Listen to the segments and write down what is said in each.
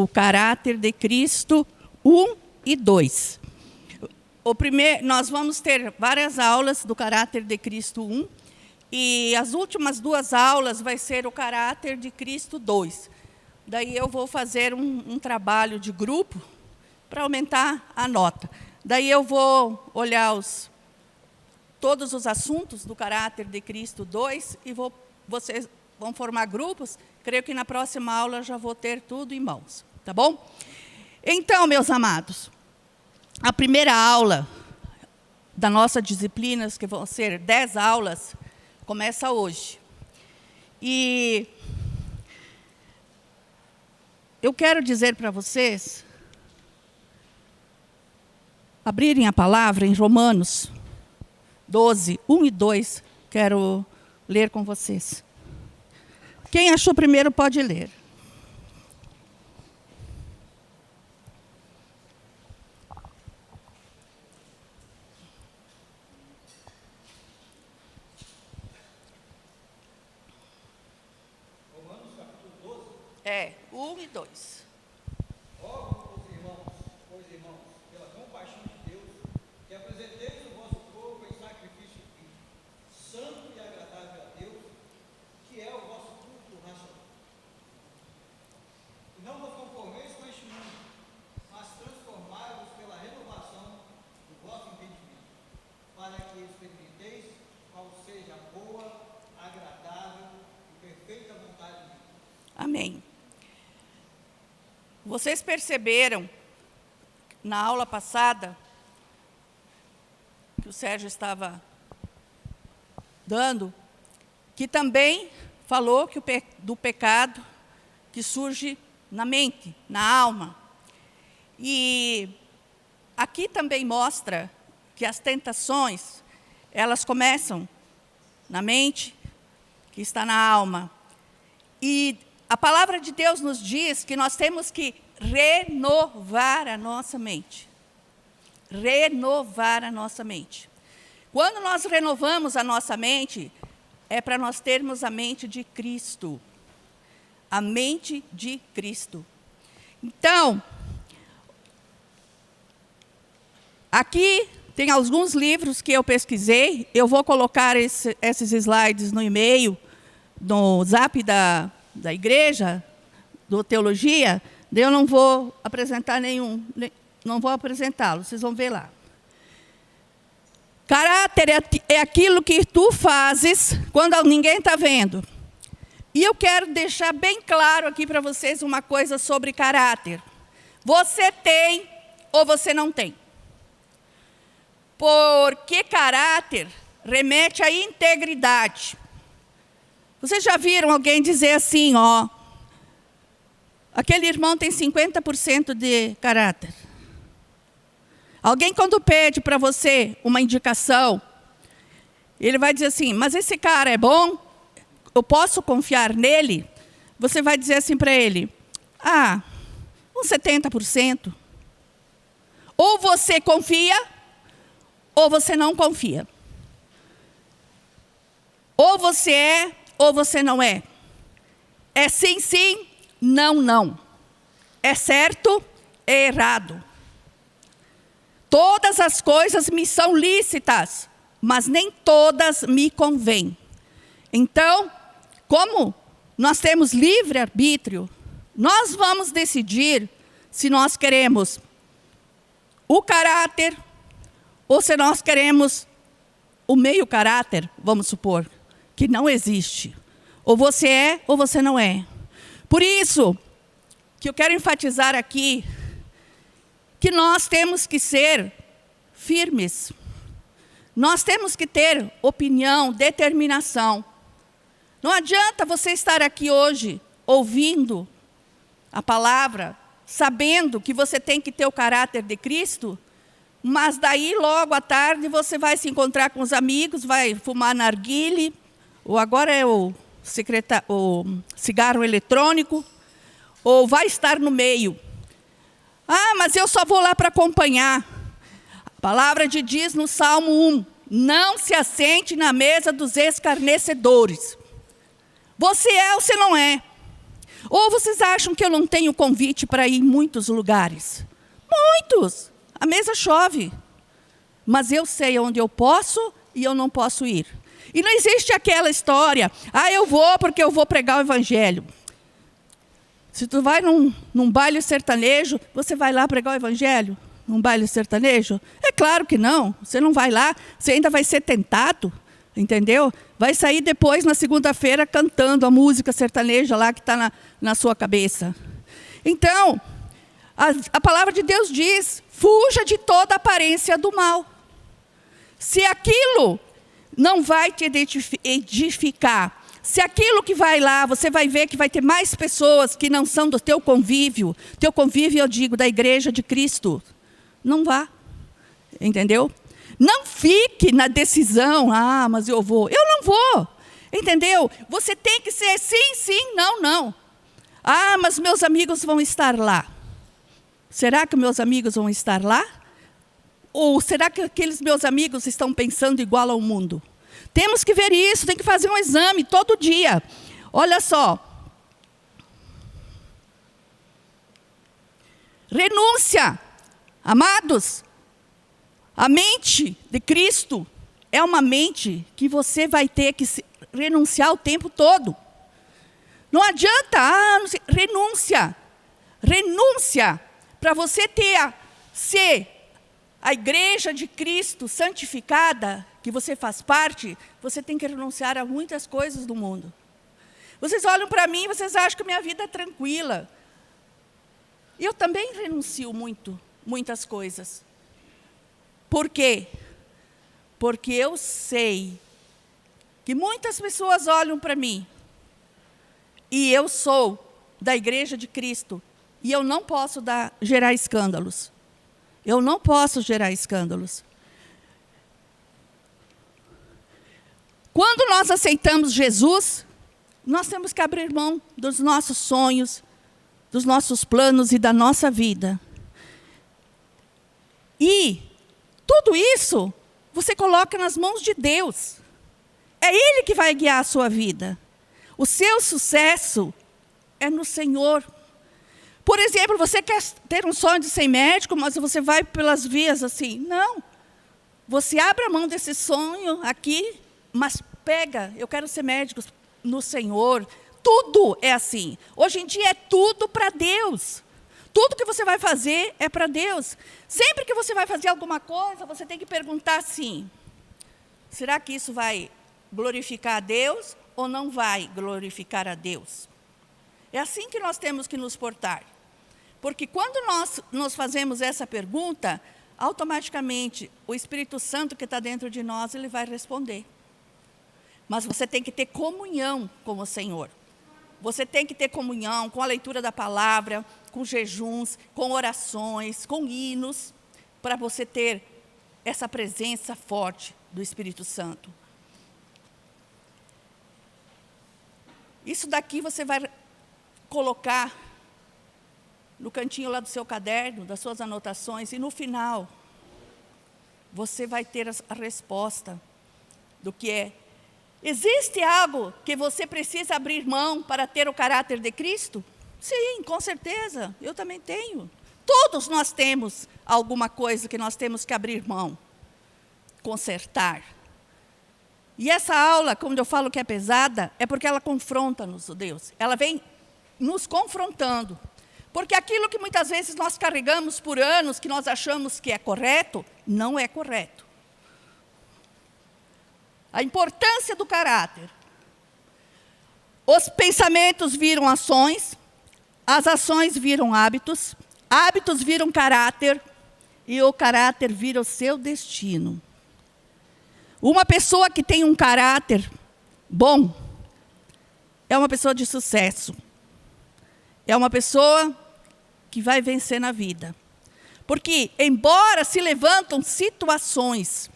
o caráter de Cristo 1 e 2. Nós vamos ter várias aulas do caráter de Cristo 1, e as últimas 2 aulas vai ser o caráter de Cristo 2. Daí eu vou fazer um trabalho de grupo para aumentar a nota. Daí eu vou olhar todos os assuntos do caráter de Cristo 2 e vocês vão formar grupos. Creio que na próxima aula eu já vou ter tudo em mãos, tá bom? Então, meus amados, a primeira aula da nossa disciplina, que vão ser 10 aulas, começa hoje. E eu quero dizer para vocês abrirem a palavra em Romanos 12, 1 e 2, quero ler com vocês. Quem achou primeiro pode ler. Romanos capítulo 12. 1 e 2. Rogo, pois, irmãos, pela compaixão de Deus, que apresenteis o vosso corpo em sacrifício vivo, santo e agradável a Deus, que é o vosso culto racional. E não vos conformeis com este mundo, mas transformai-vos pela renovação do vosso entendimento, para que experimenteis qual seja a boa, agradável e perfeita vontade de Deus. Amém. Vocês perceberam, na aula passada, que o Sérgio estava dando, que também falou do pecado que surge na mente, na alma. E aqui também mostra que as tentações, elas começam na mente, que está na alma. E a palavra de Deus nos diz que nós temos que renovar a nossa mente. Renovar a nossa mente. Quando nós renovamos a nossa mente, é para nós termos a mente de Cristo. A mente de Cristo. Então, aqui tem alguns livros que eu pesquisei. Eu vou colocar esses slides no e-mail, no zap da igreja, do Teologia. Eu não vou apresentar não vou apresentá-lo, vocês vão ver lá. Caráter é aquilo que tu fazes quando ninguém está vendo. E eu quero deixar bem claro aqui para vocês uma coisa sobre caráter. Você tem ou você não tem. Porque caráter remete à integridade. Vocês já viram alguém dizer assim, ó, aquele irmão tem 50% de caráter. Alguém, quando pede para você uma indicação, ele vai dizer assim, mas esse cara é bom? Eu posso confiar nele? Você vai dizer assim para ele, uns 70%. Ou você confia, ou você não confia. Ou você é, ou você não é. É sim, sim, não, não. É certo, é errado. Todas as coisas me são lícitas, mas nem todas me convêm. Então, como nós temos livre-arbítrio, nós vamos decidir se nós queremos o caráter ou se nós queremos o meio caráter, vamos supor, que não existe. Ou você é ou você não é. Por isso que eu quero enfatizar aqui que nós temos que ser firmes. Nós temos que ter opinião, determinação. Não adianta você estar aqui hoje ouvindo a palavra, sabendo que você tem que ter o caráter de Cristo, mas daí logo à tarde você vai se encontrar com os amigos, vai fumar narguile, ou agora é o cigarro eletrônico, ou vai estar no meio. Mas eu só vou lá para acompanhar. A palavra de Deus diz no Salmo 1, não se assente na mesa dos escarnecedores. Você é ou você não é? Ou vocês acham que eu não tenho convite para ir em muitos lugares? Muitos! A mesa chove. Mas eu sei onde eu posso e eu não posso ir. E não existe aquela história, eu vou porque eu vou pregar o evangelho. Se tu vai num baile sertanejo, você vai lá pregar o evangelho? Num baile sertanejo? É claro que não. Você não vai lá, você ainda vai ser tentado, entendeu? Vai sair depois, na segunda-feira, cantando a música sertaneja lá que está na sua cabeça. Então, a palavra de Deus diz, fuja de toda aparência do mal. Se aquilo não vai te edificar, se aquilo que vai lá, você vai ver que vai ter mais pessoas que não são do teu convívio, eu digo, da igreja de Cristo, não vá, entendeu? Não fique na decisão, mas eu vou. Eu não vou, entendeu? Você tem que ser sim, sim, não, não. Mas meus amigos vão estar lá. Será que meus amigos vão estar lá? Ou será que aqueles meus amigos estão pensando igual ao mundo? Temos que ver isso, tem que fazer um exame todo dia. Olha só. Renúncia. Amados, a mente de Cristo é uma mente que você vai ter que renunciar o tempo todo. Não adianta, não sei, renúncia. Renúncia. Para você ser a igreja de Cristo santificada, que você faz parte, você tem que renunciar a muitas coisas do mundo. Vocês olham para mim, vocês acham que minha vida é tranquila. Eu também renuncio muitas coisas. Por quê? Porque eu sei que muitas pessoas olham para mim e eu sou da igreja de Cristo e eu não posso gerar escândalos. Eu não posso gerar escândalos. Quando nós aceitamos Jesus, nós temos que abrir mão dos nossos sonhos, dos nossos planos e da nossa vida. E tudo isso você coloca nas mãos de Deus. É Ele que vai guiar a sua vida. O seu sucesso é no Senhor. Por exemplo, você quer ter um sonho de ser médico, mas você vai pelas vias assim. Não. Você abre a mão desse sonho aqui, mas eu quero ser médico no Senhor. Tudo é assim. Hoje em dia é tudo para Deus. Tudo que você vai fazer é para Deus. Sempre que você vai fazer alguma coisa, você tem que perguntar assim, será que isso vai glorificar a Deus ou não vai glorificar a Deus? É assim que nós temos que nos portar. Porque quando nós fazemos essa pergunta, automaticamente o Espírito Santo que está dentro de nós, ele vai responder. Mas você tem que ter comunhão com o Senhor. Você tem que ter comunhão com a leitura da palavra, com jejuns, com orações, com hinos, para você ter essa presença forte do Espírito Santo. Isso daqui você vai colocar no cantinho lá do seu caderno, das suas anotações, e no final, você vai ter a resposta do que é. Existe algo que você precisa abrir mão para ter o caráter de Cristo? Sim, com certeza, eu também tenho. Todos nós temos alguma coisa que nós temos que abrir mão, consertar. E essa aula, quando eu falo que é pesada, é porque ela confronta-nos, Deus. Ela vem nos confrontando. Porque aquilo que muitas vezes nós carregamos por anos, que nós achamos que é correto, não é correto. A importância do caráter. Os pensamentos viram ações, as ações viram hábitos, hábitos viram caráter, e o caráter vira o seu destino. Uma pessoa que tem um caráter bom, é uma pessoa de sucesso. É uma pessoa que vai vencer na vida. Porque, embora se levantam situações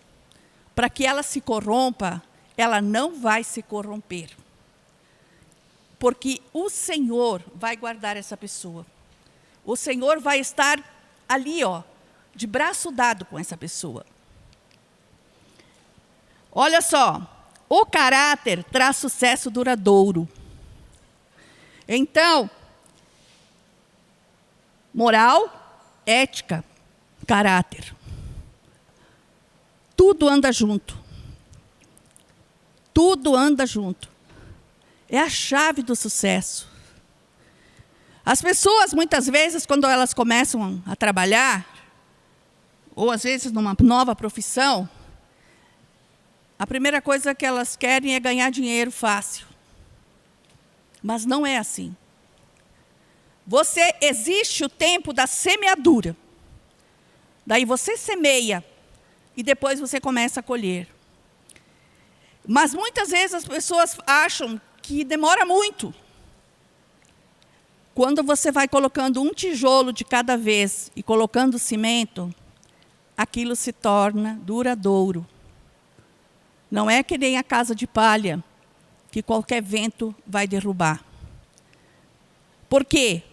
para que ela se corrompa, ela não vai se corromper. Porque o Senhor vai guardar essa pessoa. O Senhor vai estar ali, de braço dado com essa pessoa. Olha só, o caráter traz sucesso duradouro. Então, Moral, ética, caráter. Tudo anda junto. Tudo anda junto. É a chave do sucesso. As pessoas, muitas vezes, quando elas começam a trabalhar, ou às vezes numa nova profissão, a primeira coisa que elas querem é ganhar dinheiro fácil. Mas não é assim. Existe o tempo da semeadura. Daí você semeia e depois você começa a colher. Mas muitas vezes as pessoas acham que demora muito. Quando você vai colocando um tijolo de cada vez e colocando cimento, aquilo se torna duradouro. Não é que nem a casa de palha, que qualquer vento vai derrubar. Por quê?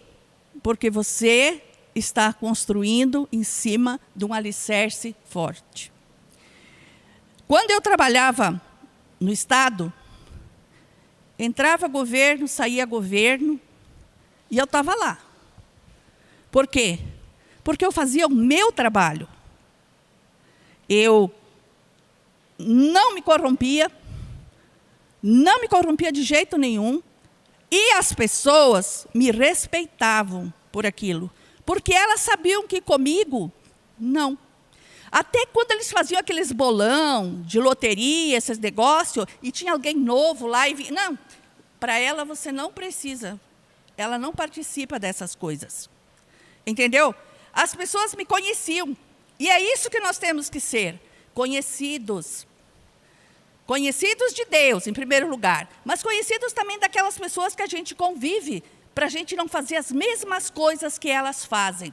Porque você está construindo em cima de um alicerce forte. Quando eu trabalhava no Estado, entrava governo, saía governo, e eu estava lá. Por quê? Porque eu fazia o meu trabalho. Eu não me corrompia de jeito nenhum, e as pessoas me respeitavam por aquilo, porque elas sabiam que comigo, não. Até quando eles faziam aqueles bolão de loteria, esses negócios, e tinha alguém novo lá, não, para ela você não precisa, ela não participa dessas coisas. Entendeu? As pessoas me conheciam, e é isso que nós temos que ser, conhecidos. Conhecidos de Deus, em primeiro lugar, mas conhecidos também daquelas pessoas que a gente convive, para a gente não fazer as mesmas coisas que elas fazem.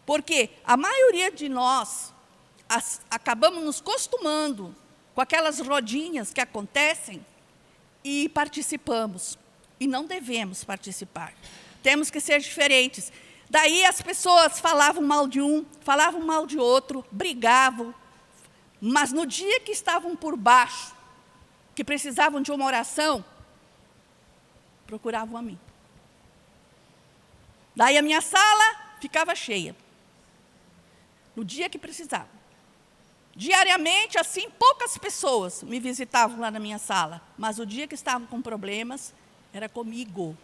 Porque a maioria de nós acabamos nos acostumando com aquelas rodinhas que acontecem e participamos. E não devemos participar. Temos que ser diferentes. Daí as pessoas falavam mal de um, falavam mal de outro, brigavam. Mas no dia que estavam por baixo, que precisavam de uma oração, procuravam a mim. Daí a minha sala ficava cheia. No dia que precisavam. Diariamente, assim, poucas pessoas me visitavam lá na minha sala. Mas o dia que estavam com problemas, era comigo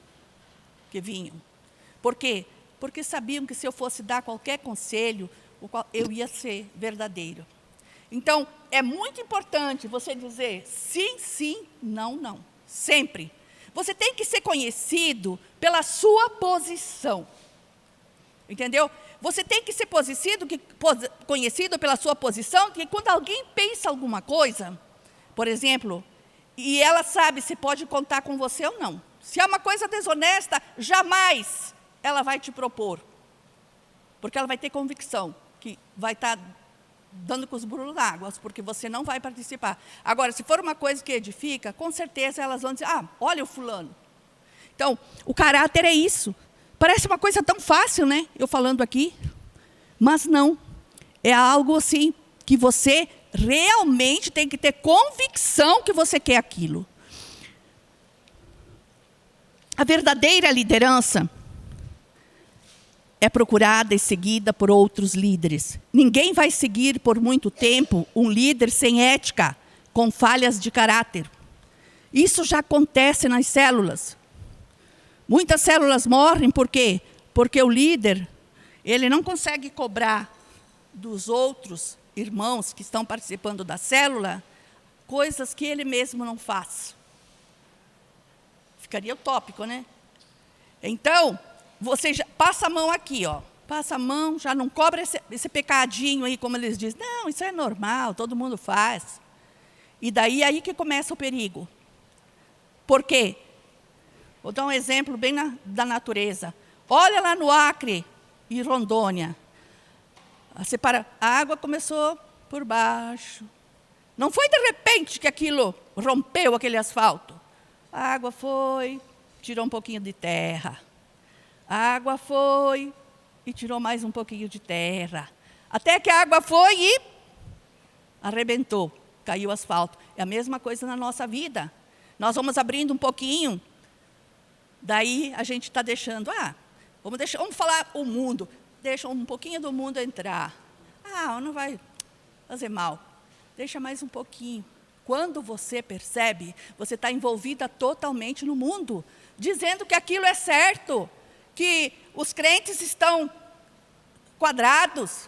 que vinham. Por quê? Porque sabiam que se eu fosse dar qualquer conselho, eu ia ser verdadeiro. Então, é muito importante você dizer sim, sim, não, não. Sempre. Você tem que ser conhecido pela sua posição. Entendeu? Você tem que ser conhecido pela sua posição, que quando alguém pensa alguma coisa, por exemplo, e ela sabe se pode contar com você ou não. Se é uma coisa desonesta, jamais ela vai te propor. Porque ela vai ter convicção que vai estar dando com os burros na água, porque você não vai participar. Agora, se for uma coisa que edifica, com certeza elas vão dizer, olha o fulano. Então, o caráter é isso. Parece uma coisa tão fácil, né? Eu falando aqui. Mas não. É algo assim que você realmente tem que ter convicção que você quer aquilo. A verdadeira liderança é procurada e seguida por outros líderes. Ninguém vai seguir por muito tempo um líder sem ética, com falhas de caráter. Isso já acontece nas células. Muitas células morrem por quê? Porque o líder, ele não consegue cobrar dos outros irmãos que estão participando da célula coisas que ele mesmo não faz. Ficaria utópico, né? Então, você já passa a mão aqui, ó. Passa a mão, já não cobra esse pecadinho aí, como eles dizem. Não, isso é normal, todo mundo faz. E daí aí que começa o perigo. Por quê? Vou dar um exemplo bem da natureza. Olha lá no Acre e Rondônia. A água começou por baixo. Não foi de repente que aquilo rompeu aquele asfalto. A água foi, tirou um pouquinho de terra. A água foi e tirou mais um pouquinho de terra. Até que a água foi e arrebentou, caiu o asfalto. É a mesma coisa na nossa vida. Nós vamos abrindo um pouquinho, daí a gente está deixando, Vamos falar o mundo. Deixa um pouquinho do mundo entrar. Não vai fazer mal. Deixa mais um pouquinho. Quando você percebe, você está envolvida totalmente no mundo, dizendo que aquilo é certo, que os crentes estão quadrados,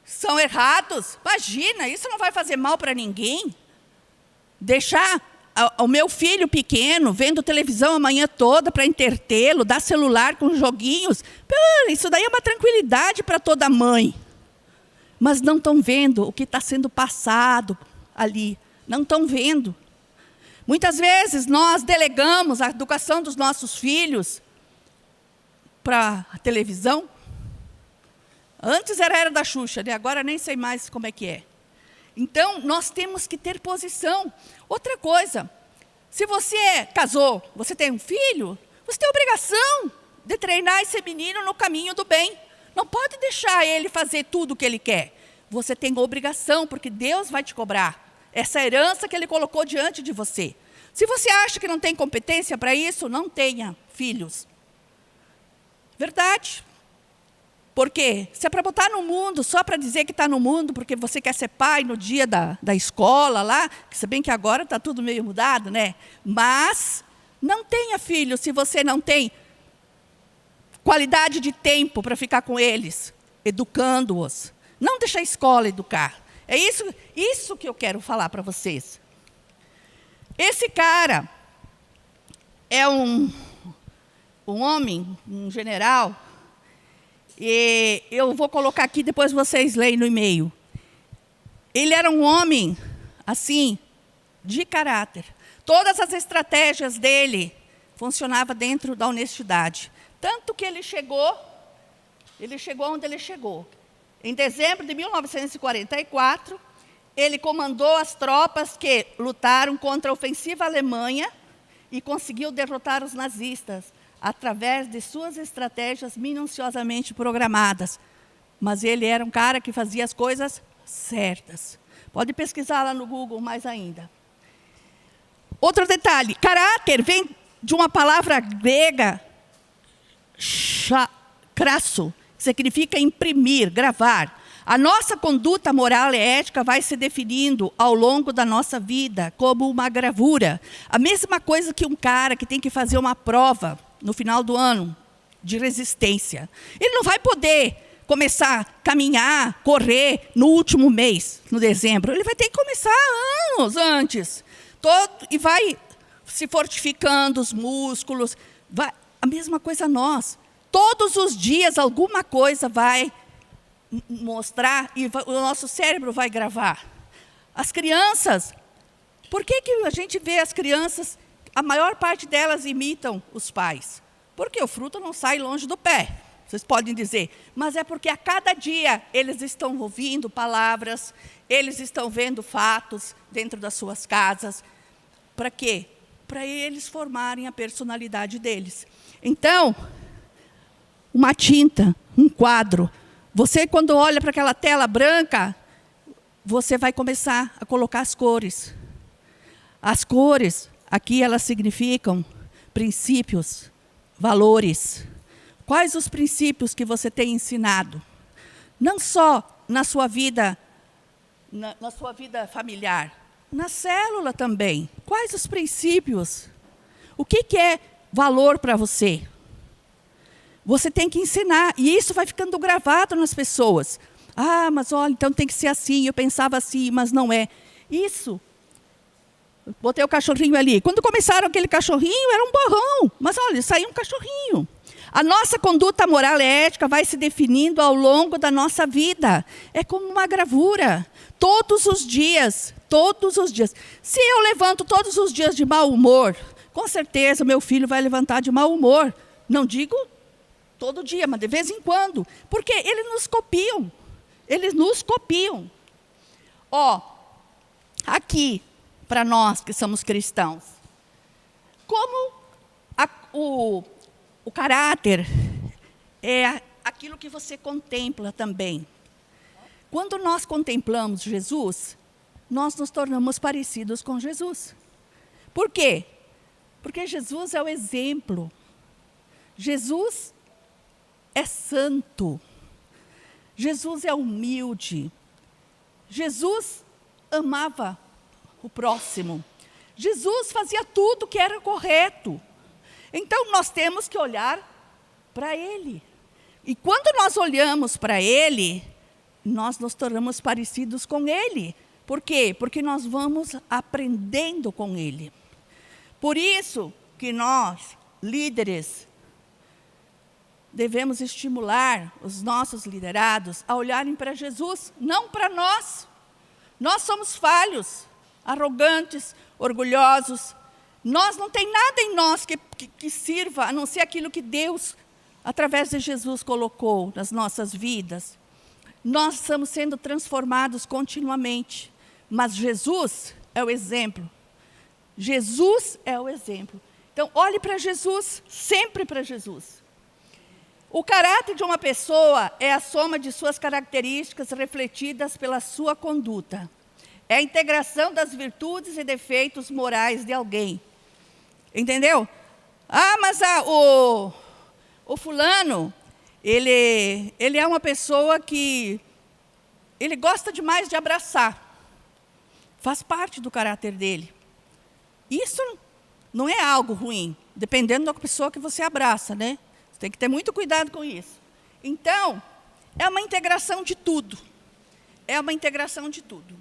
são errados. Imagina, isso não vai fazer mal para ninguém. Deixar o meu filho pequeno vendo televisão a manhã toda para entretê-lo, dar celular com joguinhos, isso daí é uma tranquilidade para toda mãe. Mas não estão vendo o que está sendo passado ali. Não estão vendo. Muitas vezes nós delegamos a educação dos nossos filhos para a televisão. Antes era a era da Xuxa, né? Agora nem sei mais como é que é. Então, nós temos que ter posição. Outra coisa, se você casou, você tem um filho, você tem a obrigação de treinar esse menino no caminho do bem. Não pode deixar ele fazer tudo o que ele quer. Você tem obrigação, porque Deus vai te cobrar. Essa herança que Ele colocou diante de você. Se você acha que não tem competência para isso, não tenha filhos. Verdade. Por quê? Se é para botar no mundo, só para dizer que está no mundo, porque você quer ser pai no dia da escola lá, que se bem que agora está tudo meio mudado, né? Mas não tenha filhos se você não tem qualidade de tempo para ficar com eles, educando-os. Não deixar a escola educar. É isso que eu quero falar para vocês. Esse cara é um homem, um general, e eu vou colocar aqui, depois vocês leem no e-mail. Ele era um homem, assim, de caráter. Todas as estratégias dele funcionavam dentro da honestidade. Tanto que ele chegou onde ele chegou. Em dezembro de 1944, ele comandou as tropas que lutaram contra a ofensiva Alemanha e conseguiu derrotar os nazistas através de suas estratégias minuciosamente programadas. Mas ele era um cara que fazia as coisas certas. Pode pesquisar lá no Google mais ainda. Outro detalhe, caráter vem de uma palavra grega, crasso, que significa imprimir, gravar. A nossa conduta moral e ética vai se definindo ao longo da nossa vida como uma gravura. A mesma coisa que um cara que tem que fazer uma prova no final do ano de resistência. Ele não vai poder começar a caminhar, correr no último mês, no dezembro. Ele vai ter que começar anos antes. E vai se fortificando os músculos. A mesma coisa nós. Todos os dias alguma coisa vai mostrar e o nosso cérebro vai gravar. As crianças, por que a gente vê as crianças, a maior parte delas imitam os pais? Porque o fruto não sai longe do pé, vocês podem dizer. Mas é porque a cada dia eles estão ouvindo palavras, eles estão vendo fatos dentro das suas casas. Para quê? Para eles formarem a personalidade deles. Então, uma tinta, um quadro. Você, quando olha para aquela tela branca, você vai começar a colocar as cores. As cores, aqui elas significam princípios, valores. Quais os princípios que você tem ensinado? Não só na sua vida, na sua vida familiar, na célula também. Quais os princípios? O que é valor para você? Você tem que ensinar, e isso vai ficando gravado nas pessoas. Mas olha, então tem que ser assim, eu pensava assim, mas não é. Isso, botei o cachorrinho ali. Quando começaram aquele cachorrinho, era um borrão, mas olha, saiu um cachorrinho. A nossa conduta moral e ética vai se definindo ao longo da nossa vida. É como uma gravura, todos os dias, todos os dias. Se eu levanto todos os dias de mau humor, com certeza meu filho vai levantar de mau humor. Não digo todo dia, mas de vez em quando. Porque eles nos copiam. Eles nos copiam. Aqui, para nós que somos cristãos, como o caráter é aquilo que você contempla também. Quando nós contemplamos Jesus, nós nos tornamos parecidos com Jesus. Por quê? Porque Jesus é o exemplo. Jesus é santo. Jesus é humilde. Jesus amava o próximo. Jesus fazia tudo que era correto. Então, nós temos que olhar para Ele. E quando nós olhamos para Ele, nós nos tornamos parecidos com Ele. Por quê? Porque nós vamos aprendendo com Ele. Por isso que nós, líderes, devemos estimular os nossos liderados a olharem para Jesus, não para nós. Nós somos falhos, arrogantes, orgulhosos. Nós não tem nada em nós que sirva, a não ser aquilo que Deus, através de Jesus, colocou nas nossas vidas. Nós estamos sendo transformados continuamente. Mas Jesus é o exemplo. Jesus é o exemplo. Então, olhe para Jesus, sempre para Jesus. O caráter de uma pessoa é a soma de suas características refletidas pela sua conduta. É a integração das virtudes e defeitos morais de alguém. Entendeu? Mas o fulano, ele é uma pessoa que ele gosta demais de abraçar. Faz parte do caráter dele. Isso não é algo ruim, dependendo da pessoa que você abraça, né? Você tem que ter muito cuidado com isso. Então, é uma integração de tudo. É uma integração de tudo.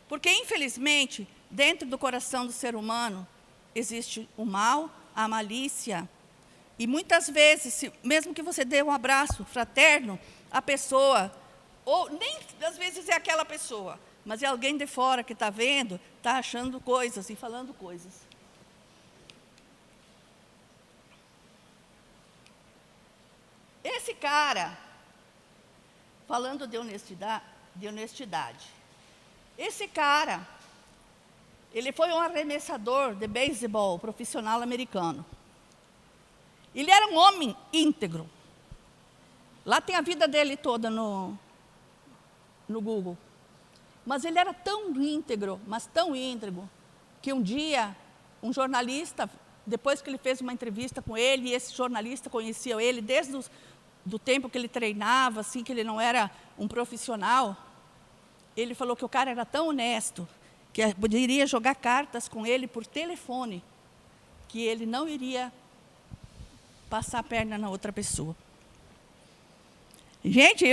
Porque, infelizmente, dentro do coração do ser humano, existe o mal, a malícia. E muitas vezes, mesmo que você dê um abraço fraterno, a pessoa, ou nem às vezes é aquela pessoa, mas é alguém de fora que está vendo, está achando coisas e falando coisas. Esse cara, falando de honestidade, esse cara, ele foi um arremessador de beisebol profissional americano. Ele era um homem íntegro. Lá tem a vida dele toda no Google. Mas ele era tão íntegro, mas tão íntegro, que um dia, um jornalista, depois que ele fez uma entrevista com ele, e esse jornalista conhecia ele desde do tempo que ele treinava, assim, que ele não era um profissional, ele falou que o cara era tão honesto, que poderia jogar cartas com ele por telefone, que ele não iria passar a perna na outra pessoa. Gente,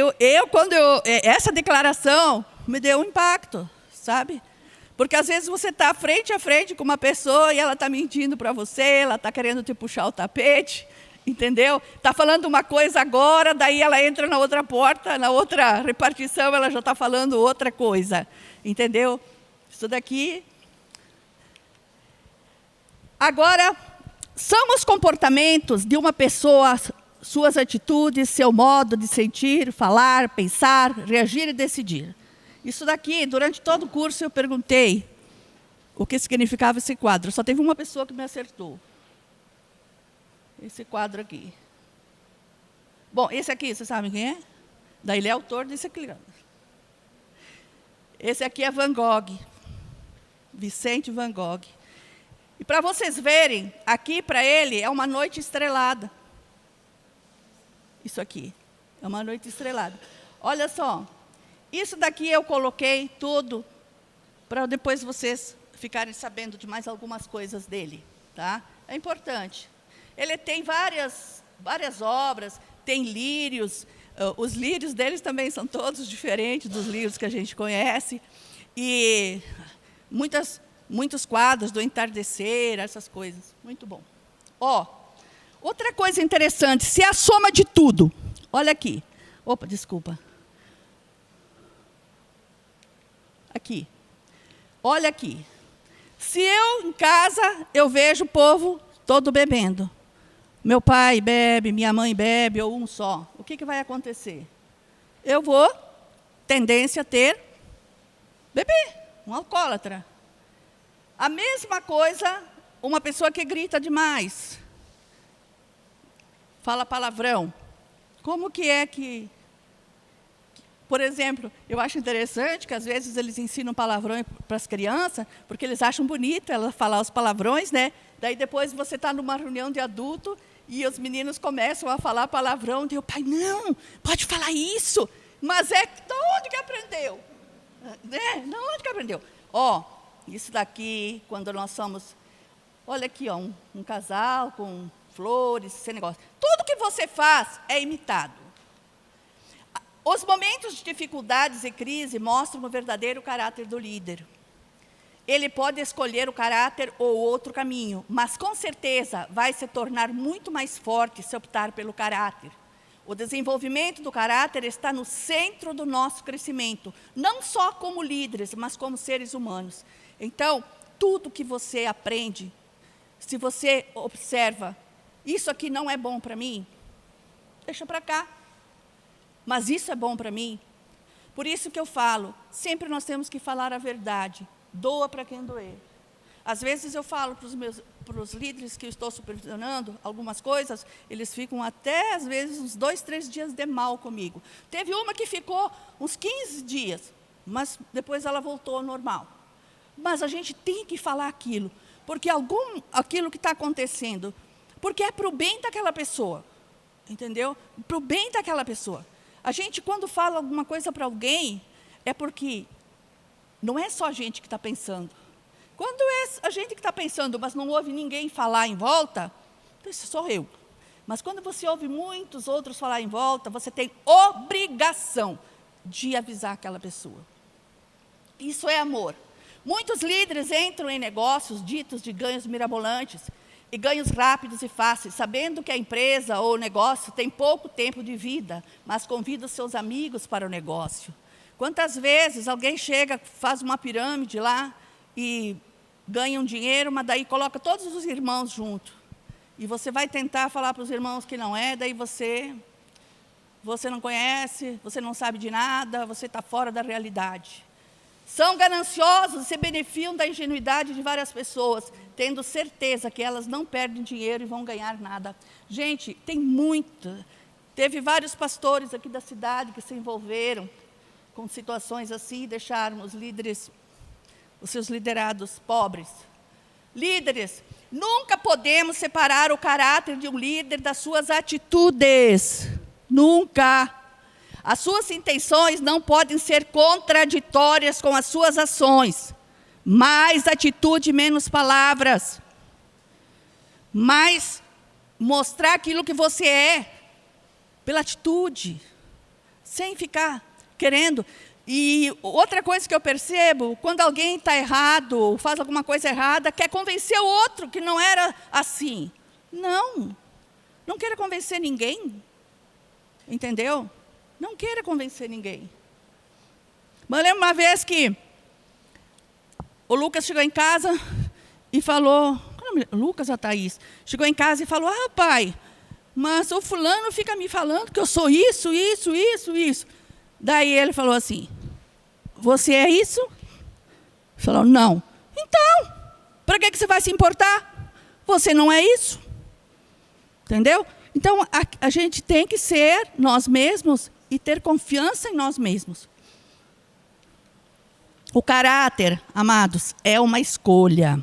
essa declaração me deu um impacto, sabe? Porque às vezes você está frente a frente com uma pessoa e ela está mentindo para você, ela está querendo te puxar o tapete, entendeu? Está falando uma coisa agora, daí ela entra na outra porta, na outra repartição ela já está falando outra coisa, entendeu? Isso daqui. Agora, são os comportamentos de uma pessoa, suas atitudes, seu modo de sentir, falar, pensar, reagir e decidir. Isso daqui, durante todo o curso, eu perguntei o que significava esse quadro. Só teve uma pessoa que me acertou. Esse quadro aqui. Bom, esse aqui, vocês sabem quem é? Daí ele é autor desse aqui. Esse aqui é Van Gogh. Vicente Van Gogh. E para vocês verem, aqui para ele é uma noite estrelada. Isso aqui, é uma noite estrelada. Olha só, isso daqui eu coloquei tudo para depois vocês ficarem sabendo de mais algumas coisas dele, tá? É importante. Ele tem várias obras, tem lírios, os lírios deles também são todos diferentes dos lírios que a gente conhece, e muitos quadros do entardecer, essas coisas. Muito bom. Outra coisa interessante, se é a soma de tudo. Olha aqui. Opa, desculpa. Aqui. Olha aqui. Se eu, em casa, eu vejo o povo todo bebendo. Meu pai bebe, minha mãe bebe, ou um só. O que vai acontecer? Eu vou, tendência a ter, beber, um alcoólatra. A mesma coisa, uma pessoa que grita demais, fala palavrão. Como que é que... Por exemplo, eu acho interessante que às vezes eles ensinam palavrão para as crianças, porque eles acham bonito ela falar os palavrões, né? Daí depois você está numa reunião de adulto E os meninos começam a falar palavrão. E eu, pai, não, pode falar isso. Mas de onde que aprendeu? De onde que aprendeu? Isso daqui, quando nós somos... Olha aqui, um casal com flores, esse negócio. Tudo que você faz é imitado. Os momentos de dificuldades e crise mostram o verdadeiro caráter do líder. Ele pode escolher o caráter ou outro caminho, mas com certeza vai se tornar muito mais forte se optar pelo caráter. O desenvolvimento do caráter está no centro do nosso crescimento, não só como líderes, mas como seres humanos. Então, tudo que você aprende, se você observa, isso aqui não é bom para mim, deixa para cá. Mas isso é bom para mim. Por isso que eu falo, sempre nós temos que falar a verdade. Doa para quem doer. Às vezes eu falo para os líderes que eu estou supervisionando algumas coisas, eles ficam até, às vezes, uns 2, 3 dias de mal comigo. Teve uma que ficou uns 15 dias, mas depois ela voltou ao normal. Mas a gente tem que falar aquilo, porque aquilo que está acontecendo, porque é para o bem daquela pessoa, entendeu? Para o bem daquela pessoa. A gente, quando fala alguma coisa para alguém, é porque não é só a gente que está pensando. Quando é a gente que está pensando, mas não ouve ninguém falar em volta, então isso sou eu. Mas quando você ouve muitos outros falar em volta, você tem obrigação de avisar aquela pessoa. Isso é amor. Muitos líderes entram em negócios ditos de ganhos mirabolantes e ganhos rápidos e fáceis, sabendo que a empresa ou o negócio tem pouco tempo de vida, mas convida os seus amigos para o negócio. Quantas vezes alguém chega, faz uma pirâmide lá e ganha um dinheiro, mas daí coloca todos os irmãos junto. E você vai tentar falar para os irmãos que não é, daí você não conhece, você não sabe de nada, você está fora da realidade. São gananciosos e se beneficiam da ingenuidade de várias pessoas, tendo certeza que elas não perdem dinheiro e vão ganhar nada. Gente, tem muito. Teve vários pastores aqui da cidade que se envolveram com situações assim e deixaram os líderes, os seus liderados pobres. Líderes, nunca podemos separar o caráter de um líder das suas atitudes. Nunca. As suas intenções não podem ser contraditórias com as suas ações. Mais atitude, menos palavras. Mais mostrar aquilo que você é, pela atitude, sem ficar querendo. E outra coisa que eu percebo, quando alguém está errado, faz alguma coisa errada, quer convencer o outro que não era assim. Não queira convencer ninguém. Entendeu? Não queira convencer ninguém. Mas eu lembro uma vez que o Lucas chegou em casa e falou, Lucas ou a Thaís, chegou em casa e falou, pai, mas o fulano fica me falando que eu sou isso. Daí ele falou assim, você é isso? Falou, não. Então, para que você vai se importar? Você não é isso. Entendeu? Então, a gente tem que ser nós mesmos e ter confiança em nós mesmos. O caráter, amados, é uma escolha.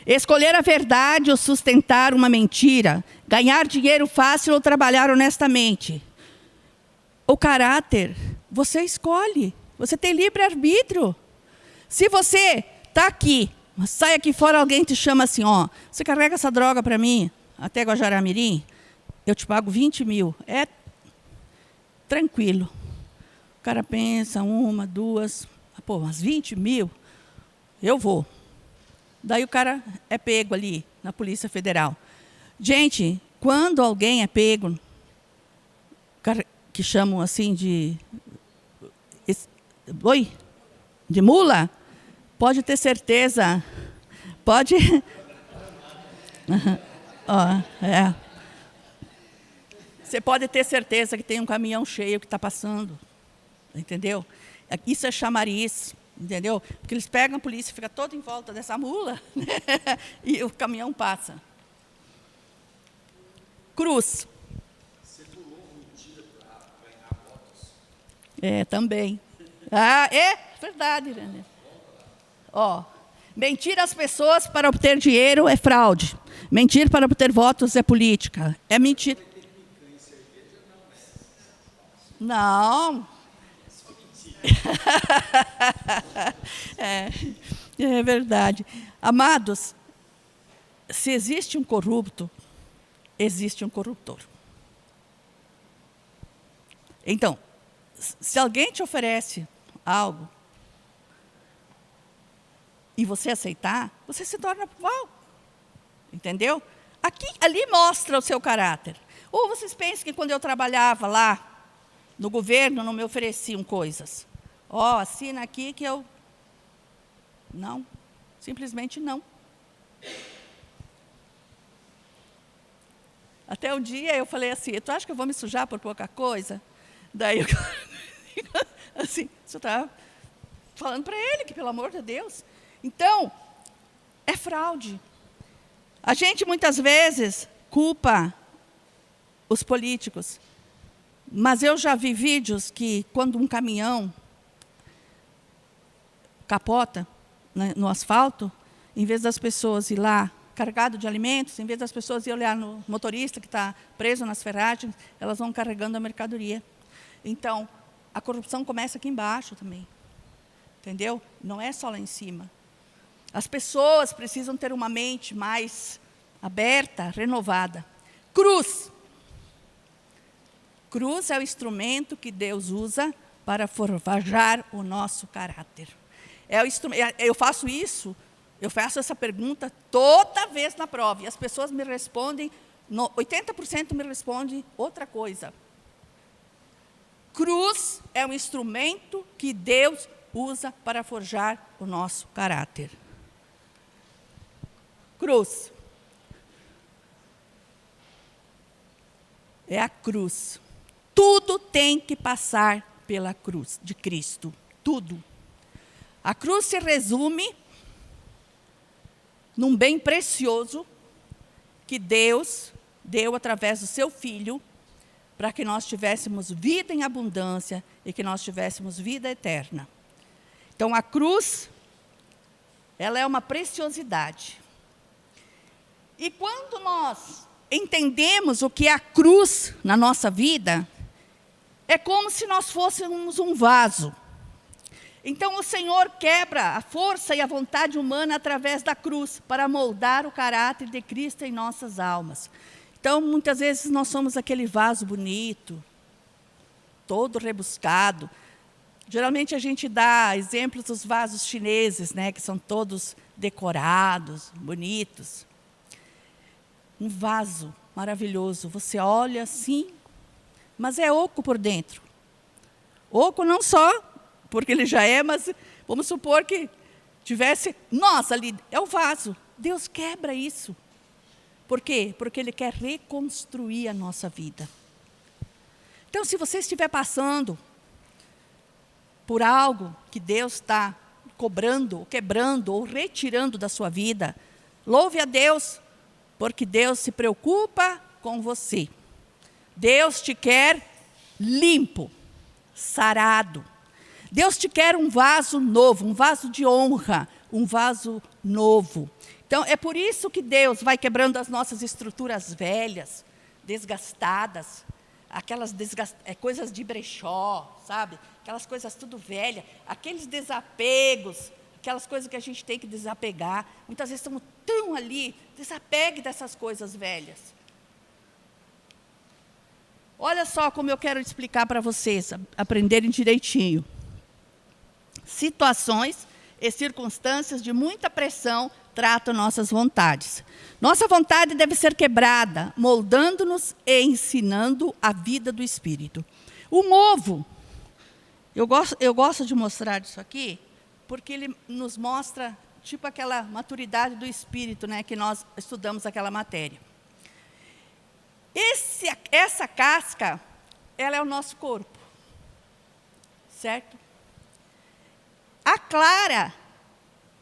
Escolher a verdade ou sustentar uma mentira, ganhar dinheiro fácil ou trabalhar honestamente. O caráter, você escolhe. Você tem livre-arbítrio. Se você está aqui, sai aqui fora, alguém te chama assim, você carrega essa droga para mim, até Guajará-Mirim, eu te pago 20 mil. É tranquilo. O cara pensa, 1, 2, umas 20 mil, eu vou. Daí o cara é pego ali, na Polícia Federal. Gente, quando alguém é pego, que chamam assim de mula, pode ter certeza, pode... Você pode ter certeza que tem um caminhão cheio que está passando, entendeu? Isso é chamariz, entendeu? Porque eles pegam a polícia, fica todo em volta dessa mula, né? E o caminhão passa. Cruz. Você pulou mentira para ganhar votos? Também. É verdade, Irene. Mentir às pessoas para obter dinheiro é fraude. Mentir para obter votos é política. É mentira. Não. É verdade. Amados, se existe um corrupto, existe um corruptor. Então, se alguém te oferece algo e você aceitar, você se torna igual. Entendeu? Ali mostra o seu caráter. Ou vocês pensam que quando eu trabalhava lá no governo, não me ofereciam coisas? Assina aqui que eu... Não, simplesmente não. Até um dia eu falei assim, tu acha que eu vou me sujar por pouca coisa? Daí eu assim, você está falando para ele que, pelo amor de Deus. Então, é fraude. A gente, muitas vezes, culpa os políticos. Mas eu já vi vídeos que, quando um caminhão capota, né, no asfalto, em vez das pessoas ir lá carregado de alimentos, em vez das pessoas ir olhar no motorista que está preso nas ferragens, elas vão carregando a mercadoria. Então, a corrupção começa aqui embaixo também. Entendeu? Não é só lá em cima. As pessoas precisam ter uma mente mais aberta, renovada. Cruz. Cruz é o instrumento que Deus usa para forjar o nosso caráter. Eu faço essa pergunta toda vez na prova, e as pessoas me respondem, 80% me respondem outra coisa. Cruz é um instrumento que Deus usa para forjar o nosso caráter. Cruz. É a cruz. Tudo tem que passar pela cruz de Cristo. Tudo. A cruz se resume num bem precioso que Deus deu através do seu Filho para que nós tivéssemos vida em abundância e que nós tivéssemos vida eterna. Então, a cruz, ela é uma preciosidade. E quando nós entendemos o que é a cruz na nossa vida, é como se nós fôssemos um vaso. Então, o Senhor quebra a força e a vontade humana através da cruz para moldar o caráter de Cristo em nossas almas. Então, muitas vezes, nós somos aquele vaso bonito, todo rebuscado. Geralmente, a gente dá exemplos dos vasos chineses, né, que são todos decorados, bonitos. Um vaso maravilhoso. Você olha assim, mas é oco por dentro. Oco não só, porque ele já é, mas vamos supor que tivesse... Nossa, ali é o vaso. Deus quebra isso. Por quê? Porque Ele quer reconstruir a nossa vida. Então, se você estiver passando por algo que Deus está cobrando, quebrando ou retirando da sua vida, louve a Deus, porque Deus se preocupa com você. Deus te quer limpo, sarado. Deus te quer um vaso novo, um vaso de honra, um vaso novo. Então, é por isso que Deus vai quebrando as nossas estruturas velhas, desgastadas, aquelas coisas de brechó, sabe? Aquelas coisas tudo velhas, aqueles desapegos, aquelas coisas que a gente tem que desapegar. Muitas vezes estamos tão ali, desapegue dessas coisas velhas. Olha só como eu quero explicar para vocês, aprenderem direitinho. Situações e circunstâncias de muita pressão tratam nossas vontades. Nossa vontade deve ser quebrada, moldando-nos e ensinando a vida do Espírito. O novo, eu gosto de mostrar isso aqui, porque ele nos mostra, tipo aquela maturidade do Espírito, né, que nós estudamos aquela matéria. Essa casca, ela é o nosso corpo, certo? A clara,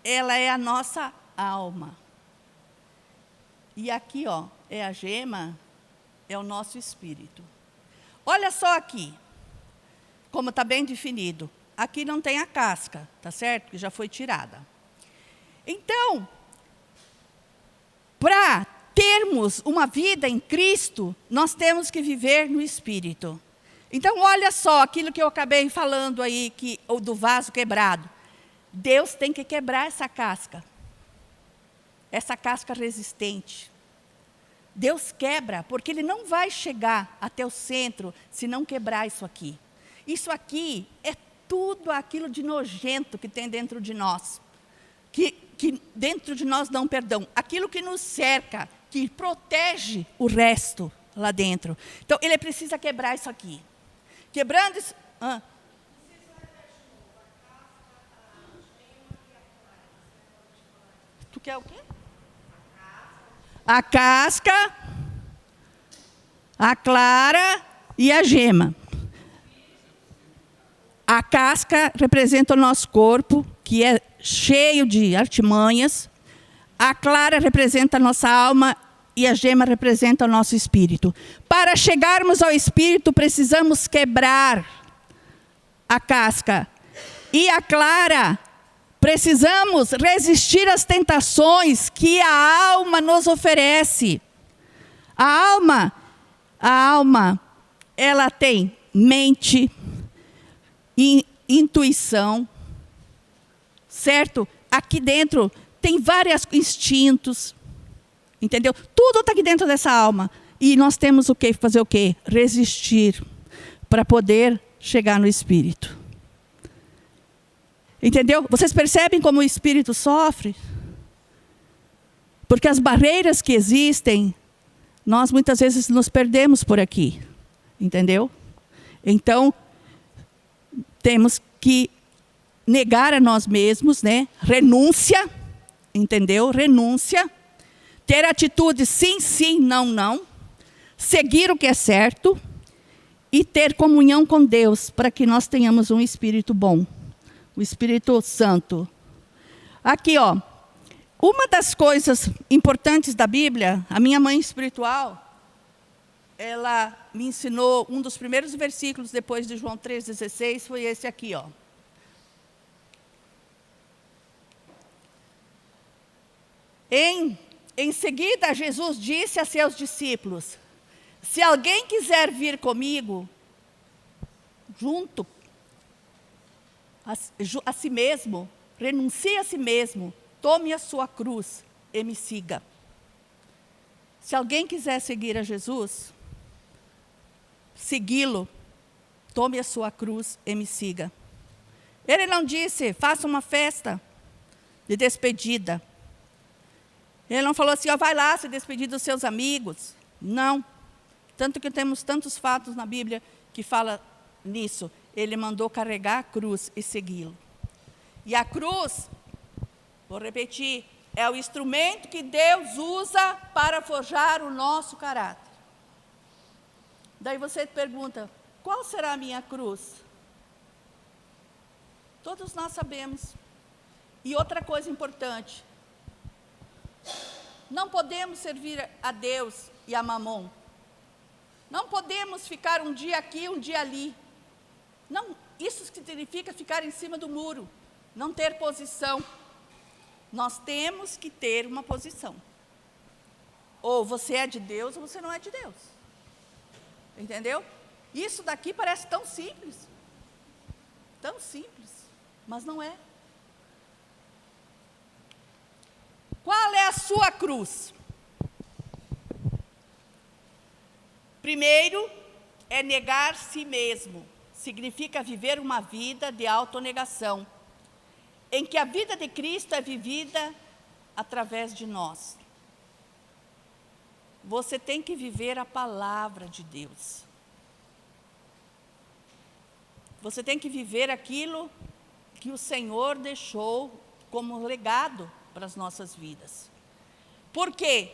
ela é a nossa alma. E aqui, ó, é a gema, é o nosso espírito. Olha só aqui, como está bem definido. Aqui não tem a casca, tá certo? Que já foi tirada. Então, para termos uma vida em Cristo, nós temos que viver no Espírito. Então, olha só aquilo que eu acabei falando aí, do vaso quebrado. Deus tem que quebrar essa casca resistente. Deus quebra, porque Ele não vai chegar até o centro se não quebrar isso aqui. Isso aqui é tudo aquilo de nojento que tem dentro de nós. Que dentro de nós não perdão. Aquilo que nos cerca, que protege o resto lá dentro. Então, Ele precisa quebrar isso aqui. Quebrando isso... Tu quer o quê? A casca, a clara e a gema. A casca representa o nosso corpo, que é cheio de artimanhas. A clara representa a nossa alma e a gema representa o nosso espírito. Para chegarmos ao espírito, precisamos quebrar a casca. E a clara, precisamos resistir às tentações que a alma nos oferece. A alma, ela tem mente, intuição, certo? Aqui dentro tem vários instintos, entendeu? Tudo está aqui dentro dessa alma. E nós temos o quê? Fazer o quê? Resistir para poder chegar no Espírito. Entendeu? Vocês percebem como o Espírito sofre? Porque as barreiras que existem, nós muitas vezes nos perdemos por aqui. Entendeu? Então, temos que negar a nós mesmos, né? Renúncia, entendeu? Renúncia. Ter atitude sim, sim, não, não. Seguir o que é certo. E ter comunhão com Deus, para que nós tenhamos um Espírito bom. O Espírito Santo. Aqui, ó. Uma das coisas importantes da Bíblia, a minha mãe espiritual, ela me ensinou, um dos primeiros versículos depois de João 3,16, foi esse aqui, ó. Em seguida, Jesus disse a seus discípulos: se alguém quiser vir comigo, junto a si mesmo, renuncie a si mesmo, tome a sua cruz e me siga. Se alguém quiser seguir a Jesus, segui-lo, tome a sua cruz e me siga. Ele não disse, faça uma festa de despedida. Ele não falou assim, ó, vai lá se despedir dos seus amigos. Não. Tanto que temos tantos fatos na Bíblia que fala nisso. Ele mandou carregar a cruz e segui-lo. E a cruz, vou repetir, é o instrumento que Deus usa para forjar o nosso caráter. Daí você pergunta, qual será a minha cruz? Todos nós sabemos. E outra coisa importante, não podemos servir a Deus e a Mamon. Não podemos ficar um dia aqui, um dia ali. Não, isso significa ficar em cima do muro, não ter posição. Nós temos que ter uma posição. Ou você é de Deus, ou você não é de Deus. Entendeu? Isso daqui parece tão simples. Tão simples, mas não é. Qual é a sua cruz? Primeiro, é negar si mesmo. Significa viver uma vida de autonegação, em que a vida de Cristo é vivida através de nós. Você tem que viver a palavra de Deus. Você tem que viver aquilo que o Senhor deixou como legado para as nossas vidas. Por quê?